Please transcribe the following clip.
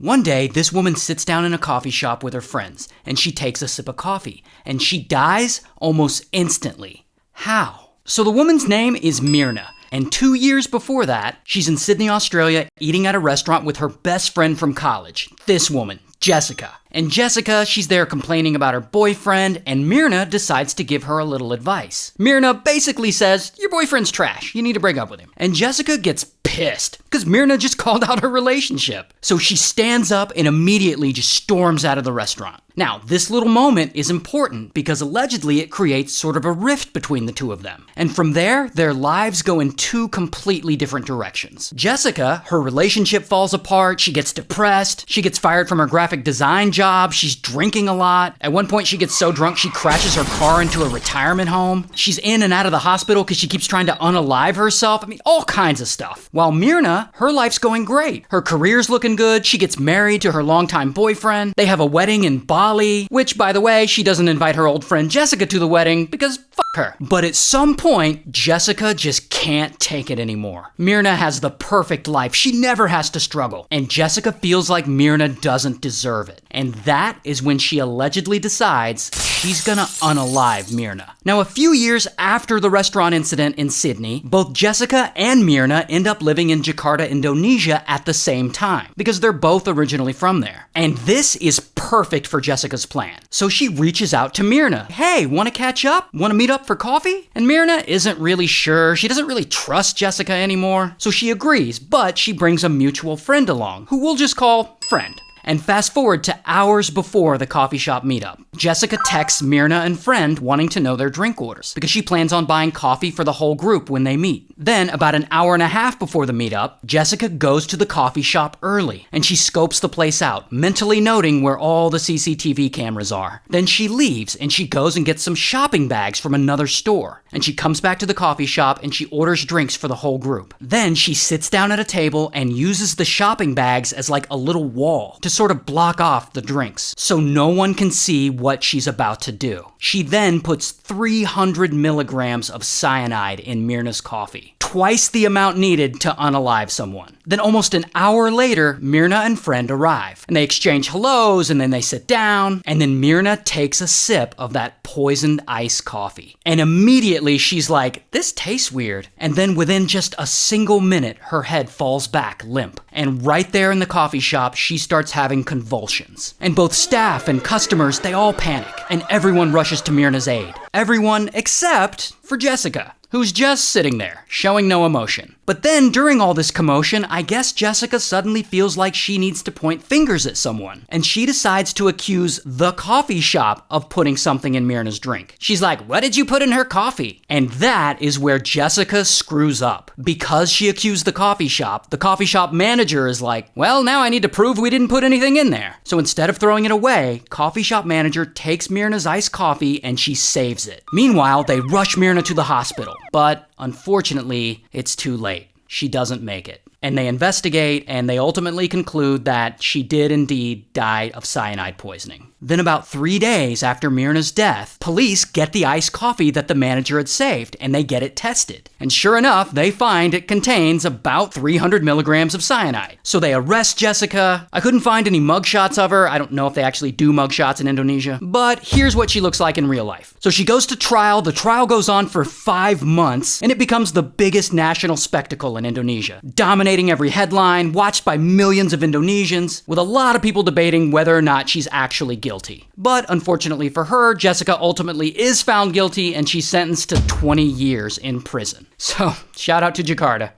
One day, this woman sits down in a coffee shop with her friends, and she takes a sip of coffee, and she dies almost instantly. How? So the woman's name is Mirna, and 2 years before that, she's in Sydney, Australia, eating at a restaurant with her best friend from college, this woman, Jessica. And Jessica, she's there complaining about her boyfriend, and Mirna decides to give her a little advice. Mirna basically says, your boyfriend's trash, you need to break up with him. And Jessica gets pissed, because Mirna just called out her relationship. So she stands up and immediately just storms out of the restaurant. Now, this little moment is important because allegedly it creates sort of a rift between the two of them. And from there, their lives go in two completely different directions. Jessica, her relationship falls apart, she gets depressed, she gets fired from her graphic design job, she's drinking a lot. At one point, she gets so drunk she crashes her car into a retirement home. She's in and out of the hospital because she keeps trying to unalive herself. I mean, all kinds of stuff. While Mirna, her life's going great. Her career's looking good, she gets married to her longtime boyfriend, they have a wedding in Bali, which, by the way, she doesn't invite her old friend Jessica to the wedding because fuck her. But at some point, Jessica just can't take it anymore. Mirna has the perfect life. She never has to struggle. And Jessica feels like Mirna doesn't deserve it. And that is when she allegedly decides she's gonna unalive Mirna. Now, a few years after the restaurant incident in Sydney, both Jessica and Mirna end up living in Jakarta, Indonesia at the same time because they're both originally from there. And this is perfect for Jessica's plan. So she reaches out to Mirna. Hey, want to catch up? Want to meet up for coffee? And Mirna isn't really sure. She doesn't really trust Jessica anymore. So she agrees, but she brings a mutual friend along, who we'll just call Friend. And fast forward to hours before the coffee shop meetup. Jessica texts Mirna and Friend wanting to know their drink orders because she plans on buying coffee for the whole group when they meet. Then, about an hour and a half before the meetup, Jessica goes to the coffee shop early and she scopes the place out, mentally noting where all the CCTV cameras are. Then she leaves and she goes and gets some shopping bags from another store. And she comes back to the coffee shop and she orders drinks for the whole group. Then she sits down at a table and uses the shopping bags as like a little wall to sort of block off the drinks so no one can see what she's about to do. She then puts 300 milligrams of cyanide in Mirna's coffee, twice the amount needed to unalive someone. Then almost an hour later, Mirna and Friend arrive, and they exchange hellos, and then they sit down, and then Mirna takes a sip of that poisoned iced coffee. And immediately she's like, this tastes weird. And then within just a single minute, her head falls back limp. And right there in the coffee shop, she starts having convulsions. And both staff and customers, they all panic, and everyone rushes to Mirna's aid. Everyone except for Jessica, who's just sitting there, showing no emotion. But then, during all this commotion, I guess Jessica suddenly feels like she needs to point fingers at someone, and she decides to accuse the coffee shop of putting something in Mirna's drink. She's like, what did you put in her coffee? And that is where Jessica screws up. Because she accused the coffee shop manager is like, well, now I need to prove we didn't put anything in there. So instead of throwing it away, coffee shop manager takes Mirna's iced coffee and she saves it. Meanwhile, they rush Mirna to the hospital, but unfortunately, it's too late. She doesn't make it. And they investigate, and they ultimately conclude that she did indeed die of cyanide poisoning. Then about 3 days after Mirna's death, police get the iced coffee that the manager had saved, and they get it tested. And sure enough, they find it contains about 300 milligrams of cyanide. So they arrest Jessica. I couldn't find any mugshots of her. I don't know if they actually do mugshots in Indonesia. But here's what she looks like in real life. So she goes to trial. The trial goes on for 5 months, and it becomes the biggest national spectacle in Indonesia, dominating every headline, watched by millions of Indonesians, with a lot of people debating whether or not she's actually guilty. But unfortunately for her, Jessica ultimately is found guilty and she's sentenced to 20 years in prison. So, shout out to Jakarta.